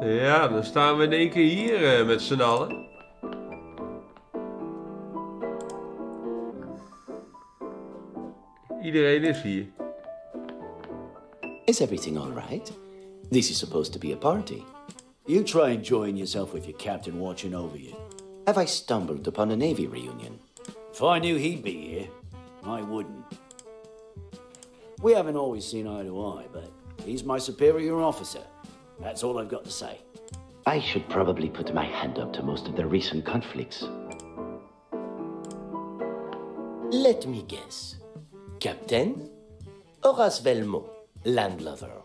Ja, dan staan we in één keer hier met z'n allen. Iedereen is hier. Is everything all right? This is supposed to be a party. You try enjoying yourself with your captain watching over you. Have I stumbled upon a Navy reunion? If I knew he'd be here, I wouldn't. We haven't always seen eye to eye, but he's my superior officer. That's all I've got to say. I should probably put my hand up to most of the recent conflicts. Let me guess. Captain? Horace Velmont, landlover.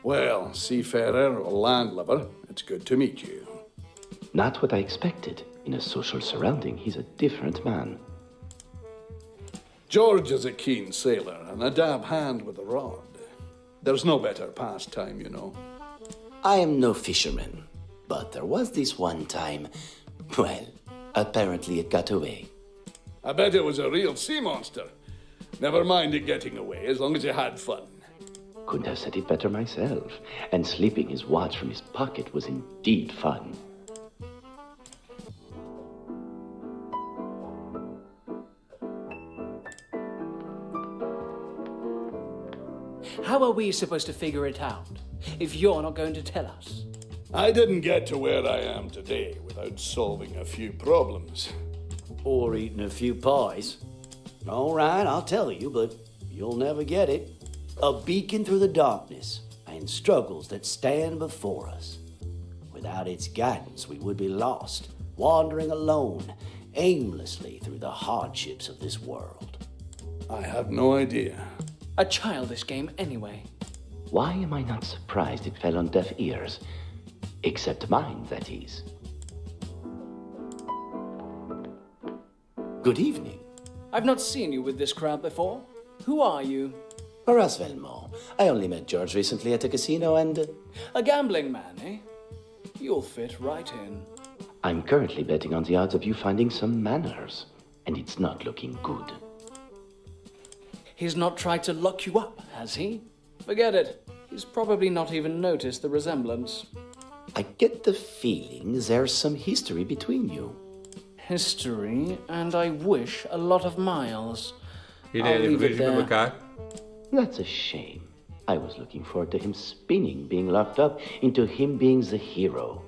Well, seafarer or landlubber, it's good to meet you. Not what I expected. In a social surrounding, he's a different man. George is a keen sailor and a dab hand with a rod. There's no better pastime, you know. I am no fisherman, but there was this one time. Well, apparently it got away. I bet it was a real sea monster. Never mind it getting away, as long as you had fun. Couldn't have said it better myself. And slipping his watch from his pocket was indeed fun. How are we supposed to figure it out if you're not going to tell us? I didn't get to where I am today without solving a few problems. Or eating a few pies. All right, I'll tell you, but you'll never get it. A beacon through the darkness and struggles that stand before us. Without its guidance, we would be lost, wandering alone, aimlessly through the hardships of this world. I have no idea. A childish game anyway. Why am I not surprised it fell on deaf ears? Except mine, that is. Good evening. I've not seen you with this crowd before. Who are you? Horace Velmont. I only met George recently at a casino and... A gambling man, eh? You'll fit right in. I'm currently betting on the odds of you finding some manners. And it's not looking good. He's not tried to lock you up, has he? Forget it. He's probably not even noticed the resemblance. I get the feeling there's some history between you. History, and I wish a lot of miles. Iedereen I'll heeft leave it ruzie met there. elkaar. That's a shame. I was looking forward to him spinning, being locked up, into him being the hero.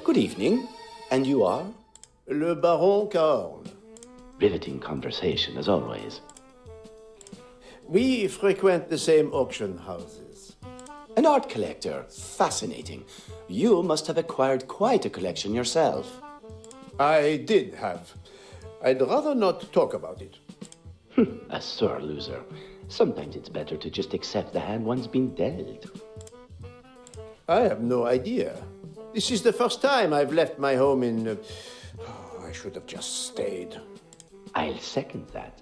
Good evening. And you are? Le Baron Carl. Riveting conversation, as always. We frequent the same auction houses. An art collector. Fascinating. You must have acquired quite a collection yourself. I did have. I'd rather not talk about it. A sore loser. Sometimes it's better to just accept the hand one's been dealt. I have no idea. This is the first time I've left my home in... I should have just stayed. I'll second that.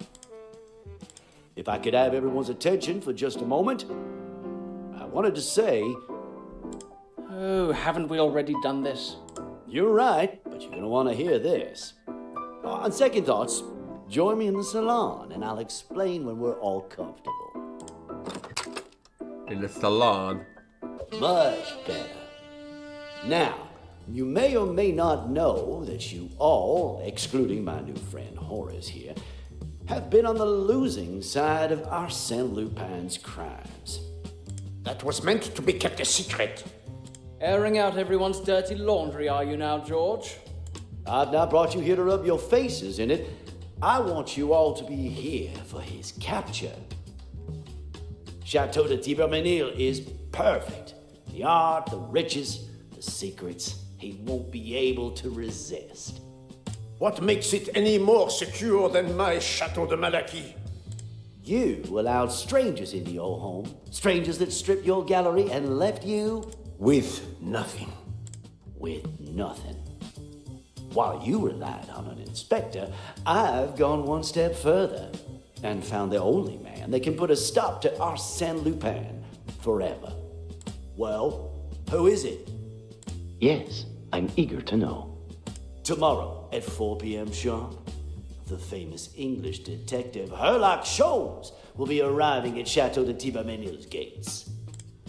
If I could have everyone's attention for just a moment, I wanted to say... Oh, haven't we already done this? You're right, but you're going to want to hear this. On second thoughts, join me in the salon and I'll explain when we're all comfortable. In de salon. Much better. Now, you may or may not know that you all, excluding my new friend Horace here, have been on the losing side of Arsene Lupin's crimes. That was meant to be kept a secret. Airing out everyone's dirty laundry, are you now, George? I've not brought you here to rub your faces in it. I want you all to be here for his capture. Chateau de Thibermesnil is perfect. The art, the riches, the secrets he won't be able to resist. What makes it any more secure than my Chateau de Malaquis? You allowed strangers into your home, strangers that stripped your gallery and left you With nothing. with nothing. While you relied on an inspector, I've gone one step further and found the only man that can put a stop to Arsene Lupin forever. Well, who is it? Yes, I'm eager to know. Tomorrow at 4 p.m. sharp, the famous English detective Herlock Sholmes will be arriving at Chateau de Thibermesnil's gates.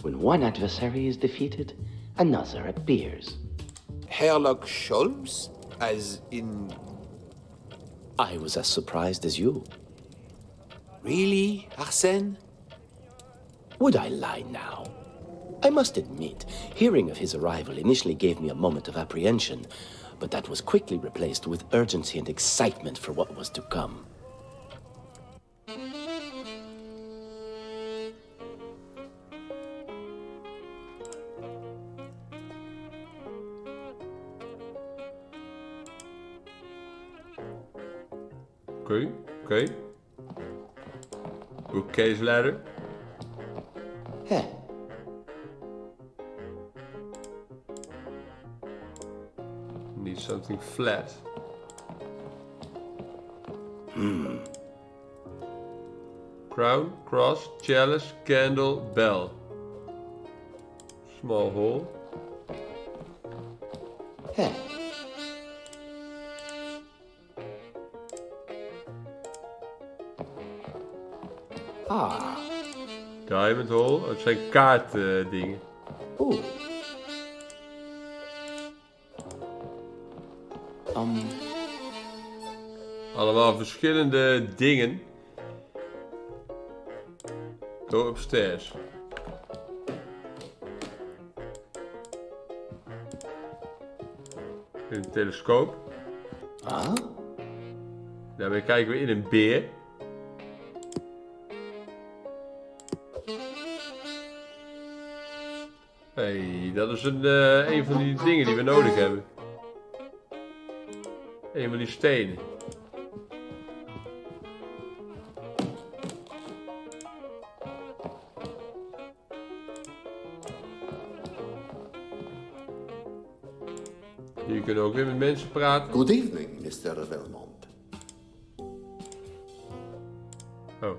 When one adversary is defeated, another appears. Herlock Sholmes? As in... I was as surprised as you. Really, Arsene? Would I lie now? I must admit, hearing of his arrival initially gave me a moment of apprehension, but that was quickly replaced with urgency and excitement for what was to come. Oké. Bookcase ladder. Heh. Need something flat. Crown, cross, chalice, candle, bell. Small hole. Heh. Ah. Diamond hole. Oh, het zijn kaartdingen. Oeh. Allemaal verschillende dingen. Go upstairs. Een telescoop. Ah? Daarmee kijken we in een beer. Hey, dat is een van die dingen die we nodig hebben. Een van die stenen. Hier kunnen we ook weer met mensen praten. Good evening, Mr. Belmont. Oh.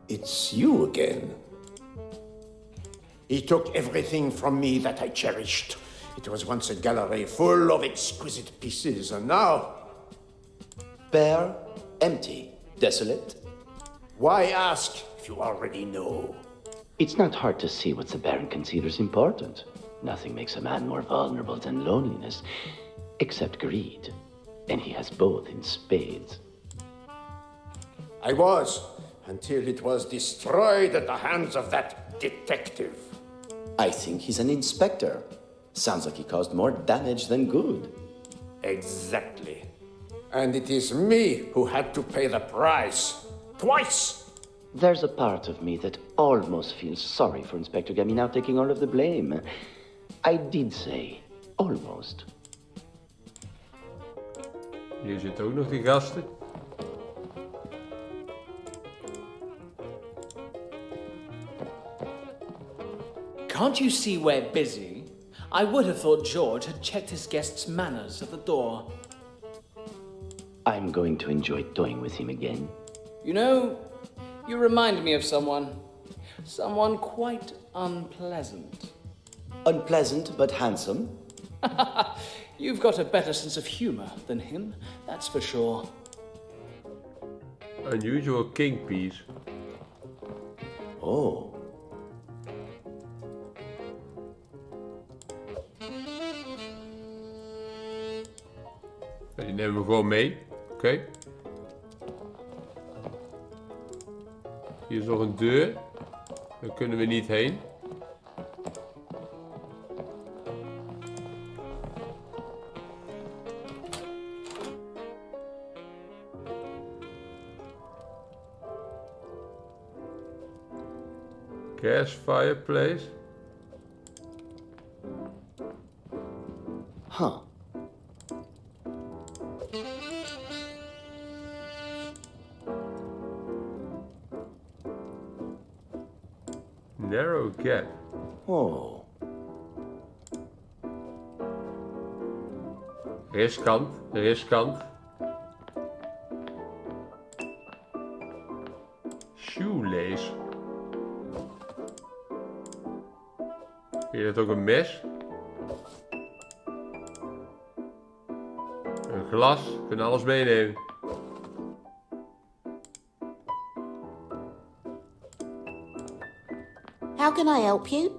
It's you again. He took everything from me that I cherished. It was once a gallery full of exquisite pieces, and now... Bare, empty, desolate. Why ask if you already know? It's not hard to see what the Baron considers important. Nothing makes a man more vulnerable than loneliness, except greed. And he has both in spades. I was, until it was destroyed at the hands of that detective. I think he's an inspector. Sounds like he caused more damage than good. Exactly. And it is me who had to pay the price. Twice! There's a part of me that almost feels sorry for Inspector Gaminau taking all of the blame. I did say almost. Hier zitten ook nog die gasten. Can't you see we're busy? I would have thought George had checked his guests' manners at the door. I'm going to enjoy toying with him again. You know, you remind me of someone. Someone quite unpleasant. Unpleasant but handsome. You've got a better sense of humor than him, that's for sure. Unusual king piece. Oh. Die nemen we gewoon mee. Oké. Hier is nog een deur. Daar kunnen we niet heen. Gas fireplace. Huh. Narrow gap. Oh. Riskant, riskant. Shoelace. Hier is ook een mes. Een glas, we kunnen alles meenemen. How can I help you?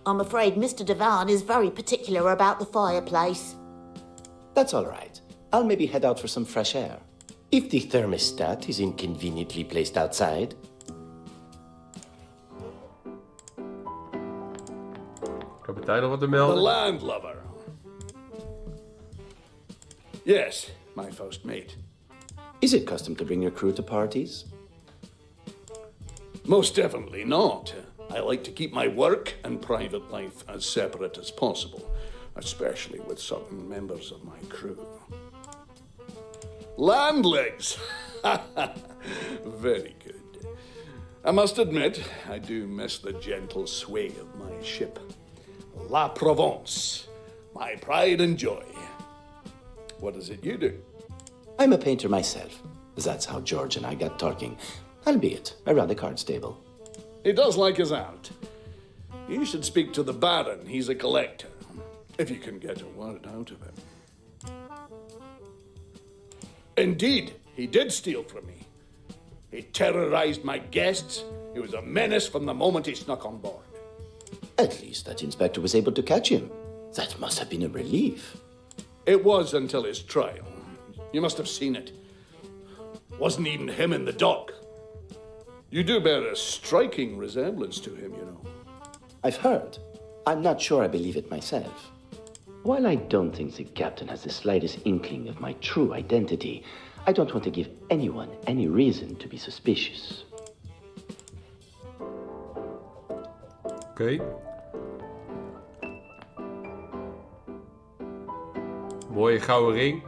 I'm afraid Mr. Devan is very particular about the fireplace. That's all right. I'll maybe head out for some fresh air. If the thermostat is inconveniently placed outside. Kapitein nog wat te The melden? landlubber. Yes, my first mate. Is it custom to bring your crew to parties? Most definitely not. I like to keep my work and private life as separate as possible, especially with certain members of my crew. Landlegs! Very good. I must admit, I do miss the gentle sway of my ship. La Provence, my pride and joy. What is it you do? I'm a painter myself. That's how George and I got talking, albeit around the cards table. He does like his art. You should speak to the Baron. He's a collector. If you can get a word out of him. Indeed, he did steal from me. He terrorized my guests. He was a menace from the moment he snuck on board. At least that inspector was able to catch him. That must have been a relief. It was until his trial. You must have seen it. Wasn't even him in the dock. You do bear a striking resemblance to him, you know. I've heard. I'm not sure I believe it myself. While I don't think the captain has the slightest inkling of my true identity, I don't want to give anyone any reason to be suspicious. Oké. Mooie gouden ring.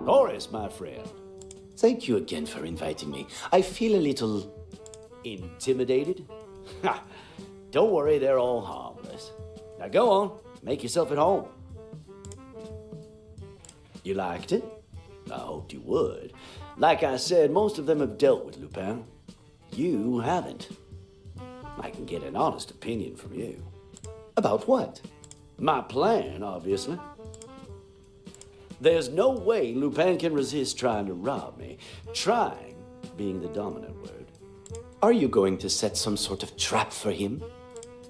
Horace, my friend. Thank you again for inviting me. I feel a little intimidated. Ha! Don't worry, they're all harmless. Now go on, make yourself at home. You liked it? I hoped you would. Like I said, most of them have dealt with Lupin. You haven't. I can get an honest opinion from you. About what? My plan, obviously. There's no way Lupin can resist trying to rob me. Trying being the dominant word. Are you going to set some sort of trap for him?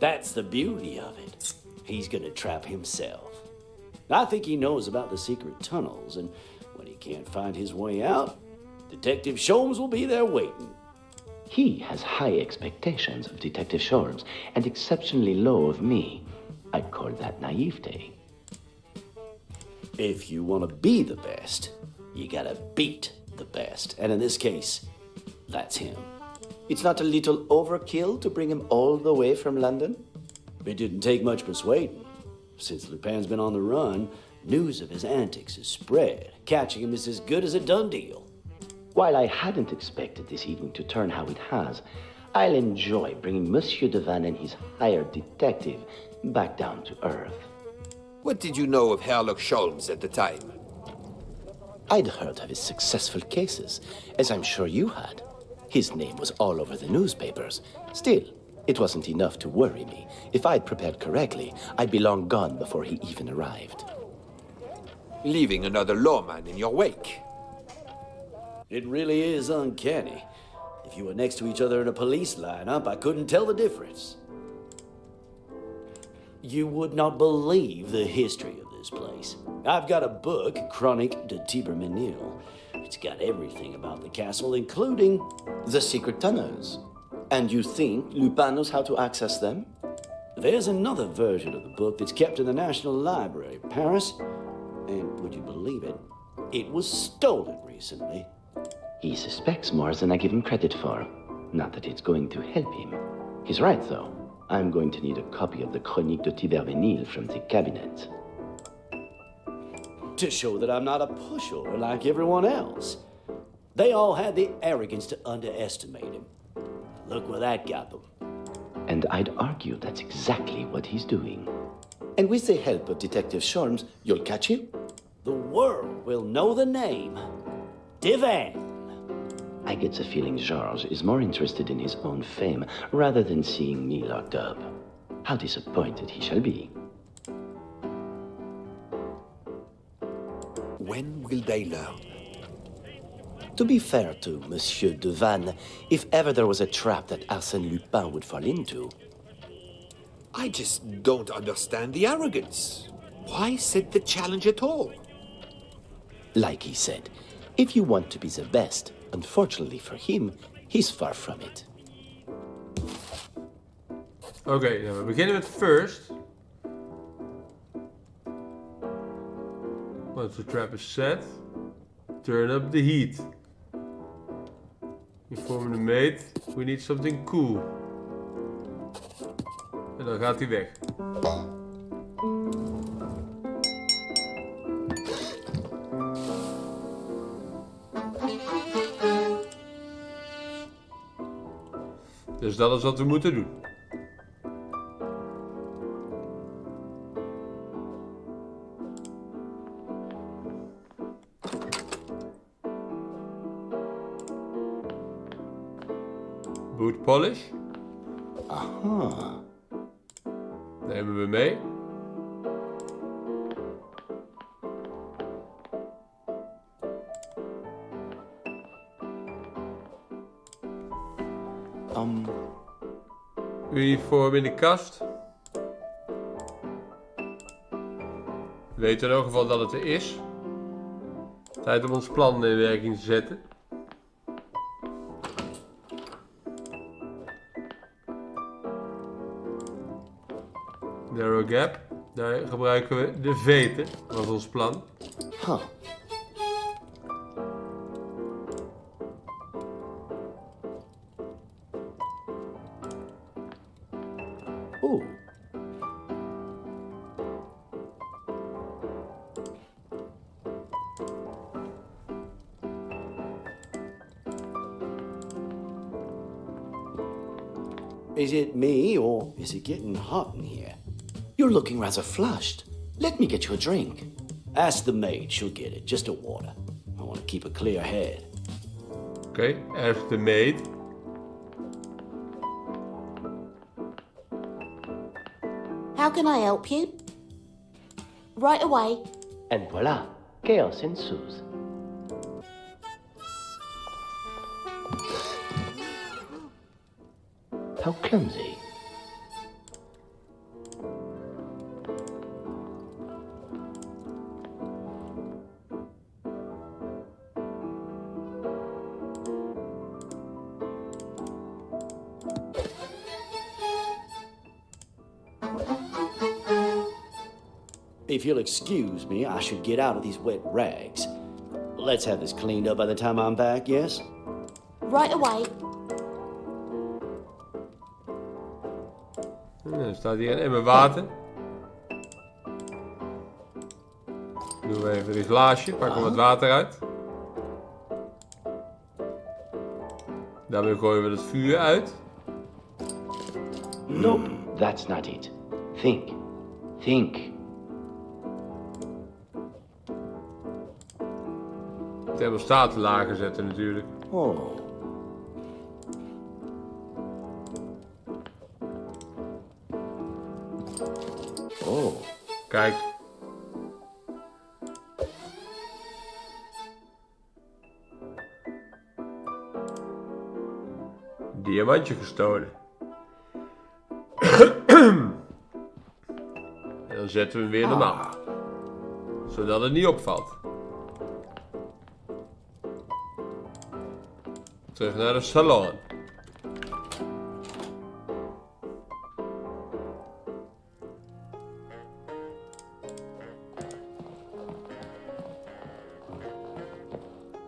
That's the beauty of it. He's gonna trap himself. I think he knows about the secret tunnels, and when he can't find his way out, Detective Sholmes will be there waiting. He has high expectations of Detective Sholmes and exceptionally low of me. I'd call that naivete. If you want to be the best, you gotta beat the best. And in this case, that's him. It's not a little overkill to bring him all the way from London? It didn't take much persuading. Since Lupin's been on the run, news of his antics has spread. Catching him is as good as a done deal. While I hadn't expected this evening to turn how it has, I'll enjoy bringing Monsieur Devan and his hired detective back down to earth. What did you know of Herlock Sholmes at the time? I'd heard of his successful cases, as I'm sure you had. His name was all over the newspapers. Still, it wasn't enough to worry me. If I'd prepared correctly, I'd be long gone before he even arrived. Leaving another lawman in your wake. It really is uncanny. If you were next to each other in a police lineup, I couldn't tell the difference. You would not believe the history of this place. I've got a book, Chronique de Tibermenil. It's got everything about the castle, including the secret tunnels. And you think Lupin knows how to access them? There's another version of the book that's kept in the National Library, Paris. And would you believe it? It was stolen recently. He suspects more than I give him credit for. Not that it's going to help him. He's right, though. I'm going to need a copy of the Chronique de Tibermenil from the cabinet. To show that I'm not a pushover like everyone else. They all had the arrogance to underestimate him. Look where that got them. And I'd argue that's exactly what he's doing. And with the help of Detective Sholmes, you'll catch him? The world will know the name. Devan. I get the feeling Georges is more interested in his own fame rather than seeing me locked up. How disappointed he shall be. When will they learn? To be fair to Monsieur Devanne, if ever there was a trap that Arsène Lupin would fall into... I just don't understand the arrogance. Why set the challenge at all? Like he said, if you want to be the best, unfortunately for him, he's far from it. Oké, nou, we beginnen met first. Once the trap is set, turn up the heat. Inform the mate, we need something cool. En dan gaat hij weg. Dus dat is wat we moeten doen. Boot polish. Aha. Nemen we mee. Uniform in de kast. We weten in elk geval dat het er is. Tijd om ons plan in werking te zetten. Narrow gap. Daar gebruiken we de veten. Dat was ons plan. Huh. Ooh. Is it me, or is it getting hot in here? You're looking rather flushed. Let me get you a drink. Ask the maid, she'll get it. Just a water. I want to keep a clear head. Oké, ask the maid. How can I help you? Right away. And voila, chaos ensues. How clumsy. If you'll excuse me, I should get out of these wet rags. Let's have this cleaned up by the time I'm back, yes? Right away. Er staat hier een emmer water. Doen we even een glaasje, pakken we wat water uit. Daarmee gooien we het vuur uit. Nope, that's not it. Think. Think. De thermostaat lager zetten natuurlijk. Oh. Oh. Kijk. Diamantje gestolen. En dan zetten we hem weer normaal. Zodat het niet opvalt. Terug naar de salon.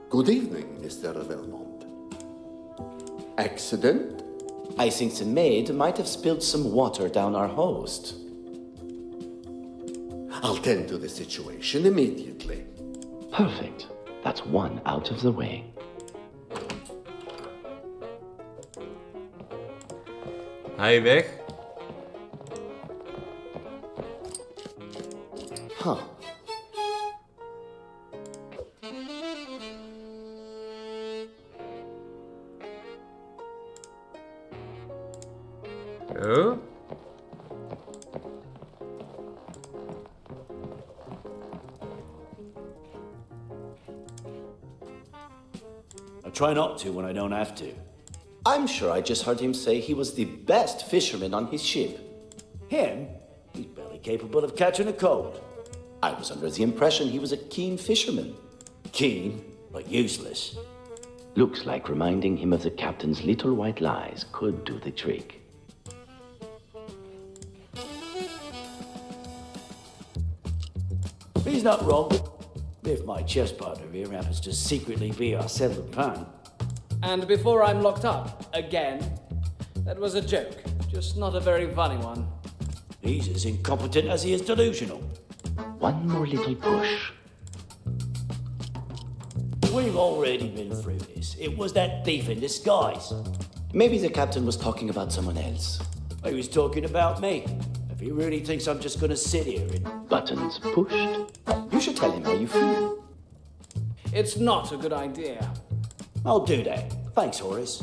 Good evening, Mr. Belmont. Accident? I think the maid might have spilled some water down our host. I'll tend to the situation immediately. Perfect. That's one out of the way. Hij weg. Huh. Zo. I try not to when I don't have to. I'm sure I just heard him say he was the best fisherman on his ship. Him? He's barely capable of catching a cold. I was under the impression he was a keen fisherman. Keen, but useless. Looks like reminding him of the captain's little white lies could do the trick. He's not wrong. If my chess partner here happens to secretly be Arsene Lupin. And before I'm locked up, again, that was a joke, just not a very funny one. He's as incompetent as he is delusional. One more little push. We've already been through this. It was that thief in disguise. Maybe the captain was talking about someone else. He was talking about me. If he really thinks I'm just gonna sit here and... Buttons pushed. You should tell him how you feel. It's not a good idea. I'll do that. Thanks, Horace.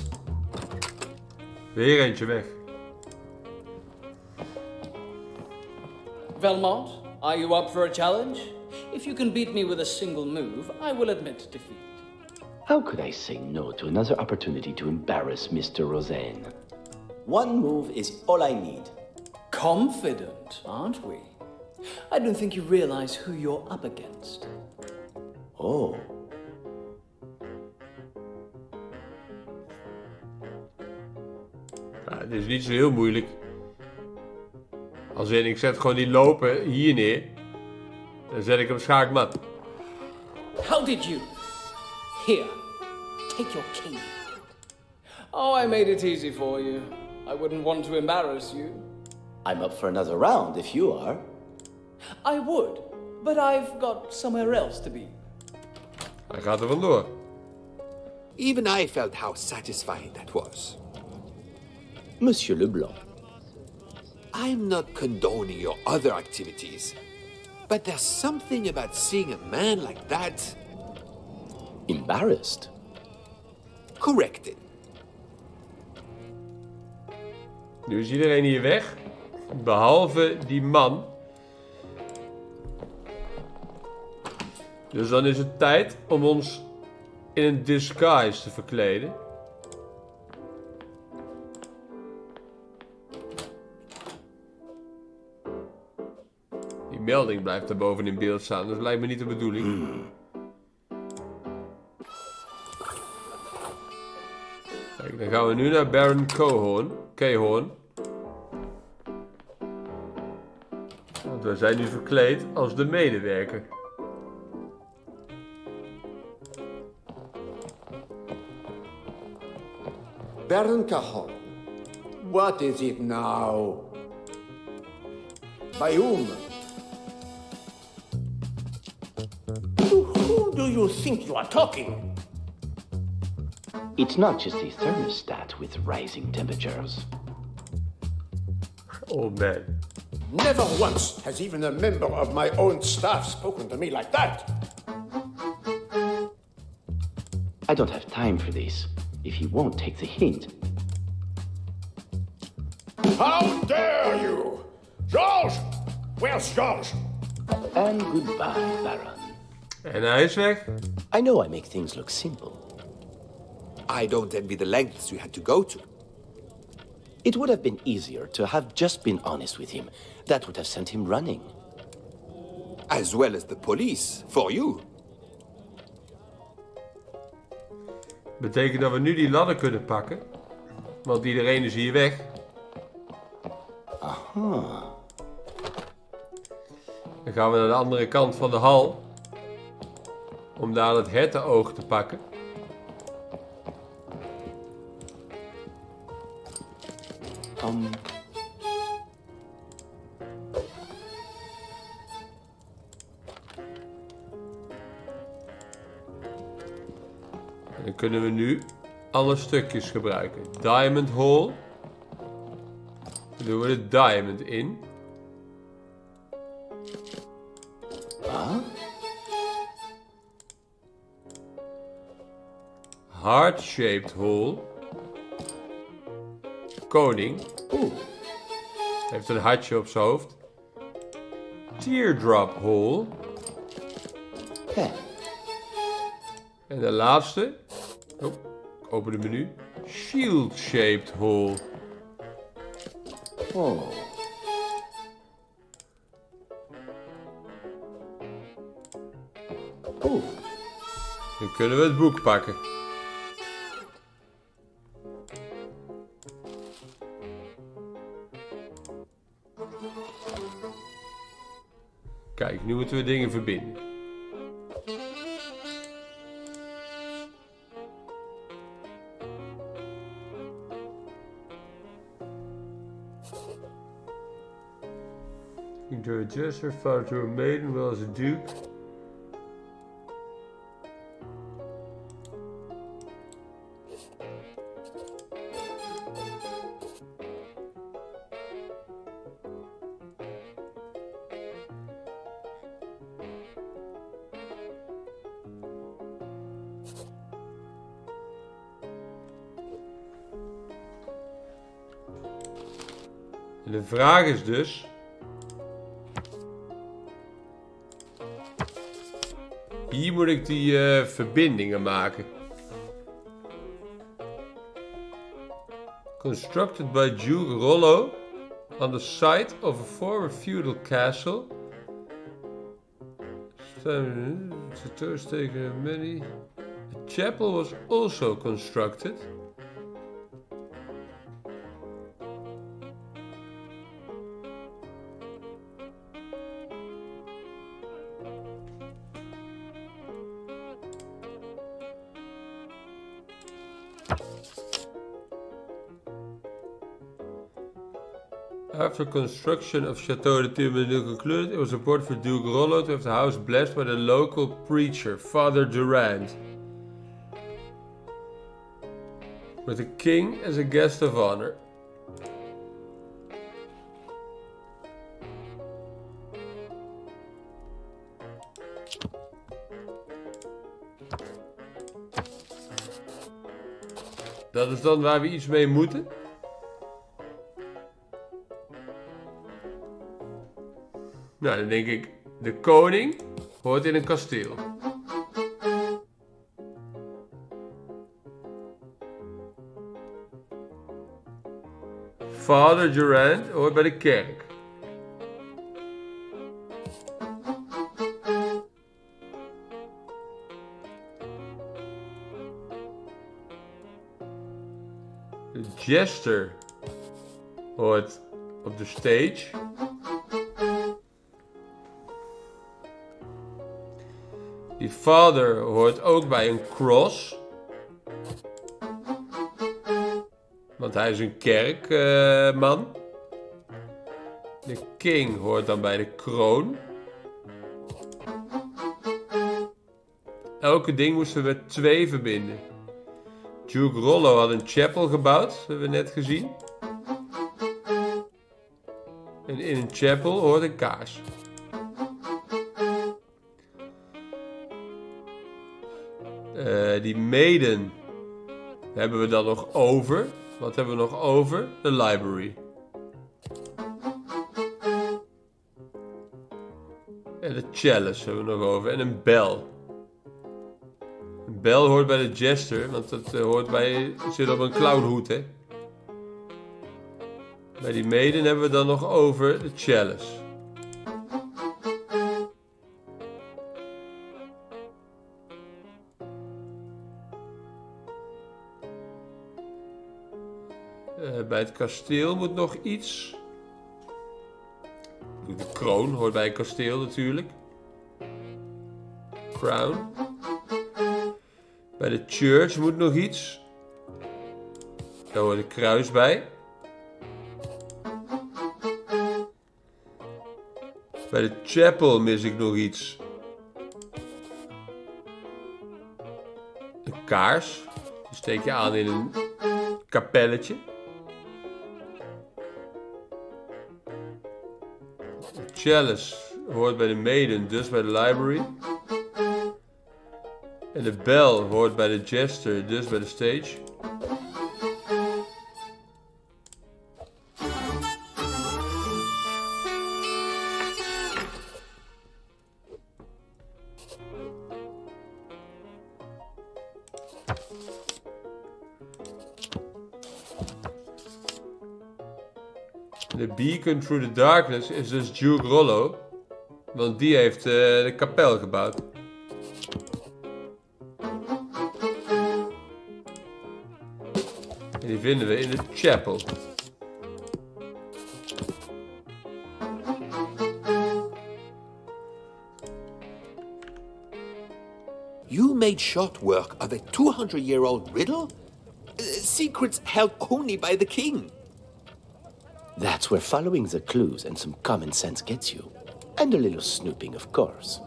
Weer eentje weg. Velmont, are you up for a challenge? If you can beat me with a single move, I will admit defeat. How could I say no to another opportunity to embarrass Mr. Roseanne? One move is all I need. Confident, aren't we? I don't think you realize who you're up against. Oh. Ja, dit is niet zo heel moeilijk. Als in, ik zet gewoon die lopen hier neer. Dan zet ik hem schaakmat. How did you? Here, take your king. Oh, I made it easy for you. I wouldn't want to embarrass you. I'm up for another round if you are. I would, but I've got somewhere else to be. Hij gaat er vandoor. Even I felt how satisfying that was. Monsieur Leblanc. I'm not condoning your other activities, but there's something about seeing a man like that. Embarrassed? Corrected. Nu is iedereen hier weg. Behalve die man. Dus dan is het tijd om ons in een disguise te verkleden. Die melding blijft er boven in beeld staan, dus lijkt me niet de bedoeling. Kijk, dan gaan we nu naar Baron Cahorn. Want we zijn nu verkleed als de medewerker. Baron Cahorn, what is it now? By whom? To who do you think you are talking? It's not just a thermostat with rising temperatures. Oh man. Never once has even a member of my own staff spoken to me like that. I don't have time for this. If he won't take the hint. How dare you! George! Where's George? And goodbye, Baron. En hij is weg. I know I make things look simple. I don't envy the lengths you had to go to. It would have been easier to have just been honest with him. That would have sent him running. As well as the police, for you. Betekent dat we nu die ladder kunnen pakken. Want iedereen is hier weg. Aha. Dan gaan we naar de andere kant van de hal. Om daar het hertenoog te pakken. En dan kunnen we nu alle stukjes gebruiken. Diamond hole. Dan doen we de diamond in. Heart-shaped hole. Koning. Heeft een hartje op zijn hoofd. Teardrop hole. En de laatste. Oh, open het menu. Shield-shaped hole. Oh. Oh. Dan kunnen we het boek pakken. Kijk, nu moeten we dingen verbinden. Into a jester, father to a maiden, well as a duke. En de vraag is dus... Hier moet ik die verbindingen maken. Constructed by Duke Rollo on the site of a former feudal castle. Many. A chapel was also constructed. After construction of Chateau de Turmenu concluded, it was important for Duke Rollo to have the house blessed by the local preacher, Father Durand, with the king as a guest of honor. Dat is dan waar we iets mee moeten. Nou, dan denk ik, de koning hoort in een kasteel. Father Durand hoort bij de kerk. De jester hoort op de stage. Die vader hoort ook bij een cross. Want hij is een kerkman. De king hoort dan bij de kroon. Elke ding moesten we met 2 verbinden. Duke Rollo had een chapel gebouwd, hebben we net gezien. En in een chapel hoort een kaars. Die maiden hebben we dan nog over. Wat hebben we nog over? De library. En de chalice hebben we nog over. En een bel. Een bel hoort bij de jester, want dat hoort bij, zit op een clownhoed, hè. Bij die maiden hebben we dan nog over de chalice. Bij het kasteel moet nog iets. De kroon hoort bij een kasteel natuurlijk. Crown. Bij de church moet nog iets. Daar hoort een kruis bij. Bij de chapel mis ik nog iets. Een kaars. Die steek je aan in een kapelletje. De chalice hoort bij de maiden, dus bij de library. En de bel hoort bij de jester, dus bij de stage. De beacon through the darkness is dus Duke Rollo. Want die heeft de kapel gebouwd. En die vinden we in de chapel. You made short work of a 200-year-old riddle? Secrets held only by the king. That's where following the clues and some common sense gets you. And a little snooping, of course.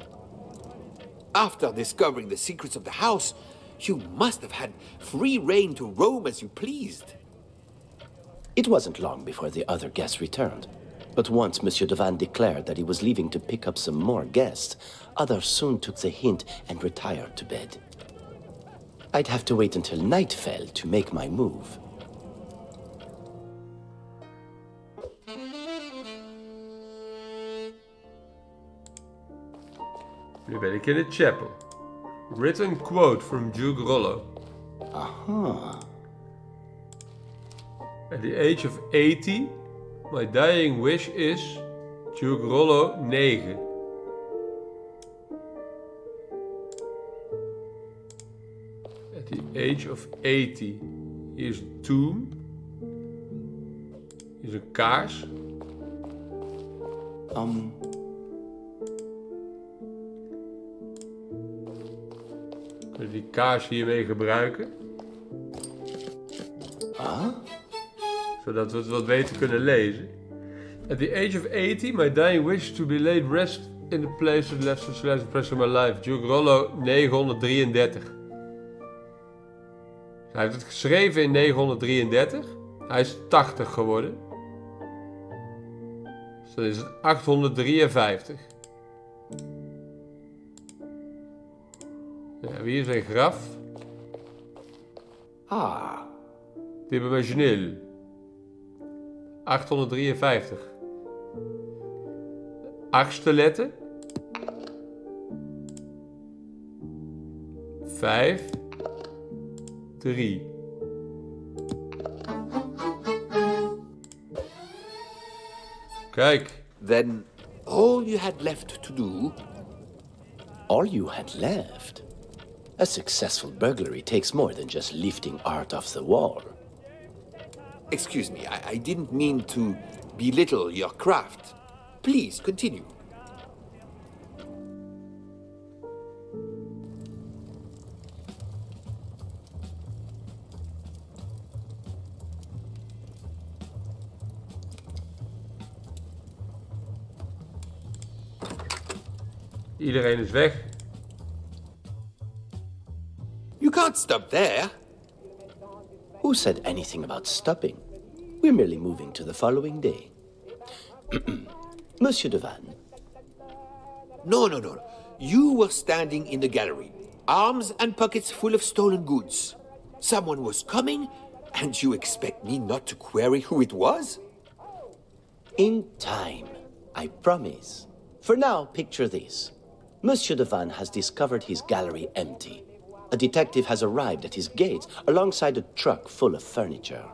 After discovering the secrets of the house, you must have had free rein to roam as you pleased. It wasn't long before the other guests returned. But once Monsieur Devan declared that he was leaving to pick up some more guests, others soon took the hint and retired to bed. I'd have to wait until night fell to make my move. Nu ben ik in de chapel. Written quote from Duke Rollo. Aha. At the age of 80, my dying wish is Duke Rollo 9. At the age of 80. Hier is een tomb. Hier is een kaars. Kunnen we die kaars hiermee gebruiken? Zodat we het wat beter kunnen lezen. At the age of 80, my dying wish to be laid rest in the place of the left socialized impression of my life. Duke Rollo 933. Hij heeft het geschreven in 933. Hij is 80 geworden. Dus dan is het 853. Ja, wie is zijn graf? Dimensioneel. 853. Achtste letter. 5, 3. Kijk. Then all you had left to do... All you had left? A successful burglary takes more than just lifting art off the wall. Excuse me, I didn't mean to belittle your craft. Please, continue. Iedereen is weg. You can't stop there. Who said anything about stopping? We're merely moving to the following day. Monsieur Devan. No. You were standing in the gallery, arms and pockets full of stolen goods. Someone was coming, and you expect me not to query who it was? In time, I promise. For now, picture this. Monsieur Devan has discovered his gallery empty. A detective has arrived at his gates alongside a truck full of furniture.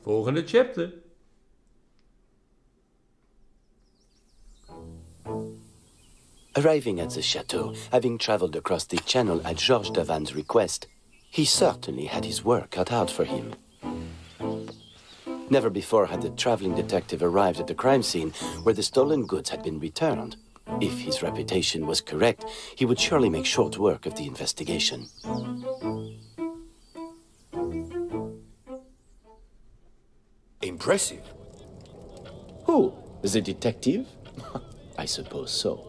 Volgende chapter. Arriving at the chateau, having traveled across the channel at Georges Devan's request, he certainly had his work cut out for him. Never before had the traveling detective arrived at the crime scene where the stolen goods had been returned. If his reputation was correct, he would surely make short work of the investigation. Impressive. Who? The detective? I suppose so.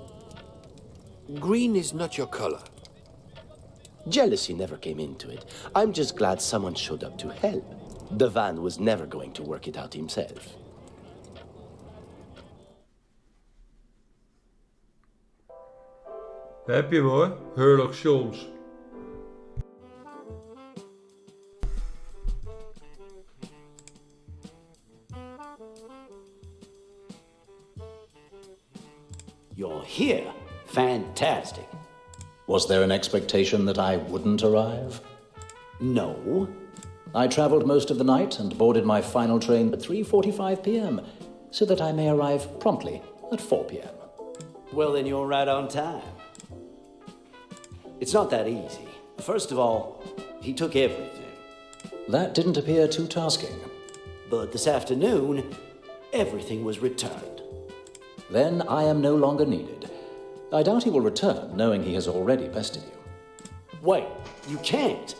Green is not your color. Jealousy never came into it. I'm just glad someone showed up to help. Devan was never going to work it out himself. Daar heb je hem hoor, Herlock Sholmes. You're here. Fantastic. Was there an expectation that I wouldn't arrive? No. I traveled most of the night and boarded my final train at 3:45 p.m. so that I may arrive promptly at 4 p.m. Well, then you're right on time. It's not that easy. First of all, he took everything. That didn't appear too tasking. But this afternoon, everything was returned. Then I am no longer needed. I doubt he will return, knowing he has already bested you. Wait, you can't.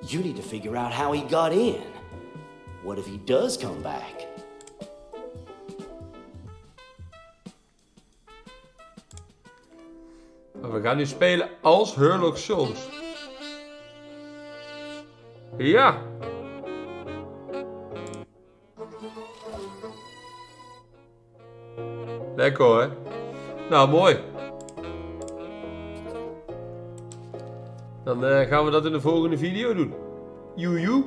You need to figure out how he got in. What if he does come back? Maar we gaan nu spelen als Herlock Sholmes. Ja. Lekker hoor. Nou, mooi. Dan gaan we dat in de volgende video doen. Joejoe.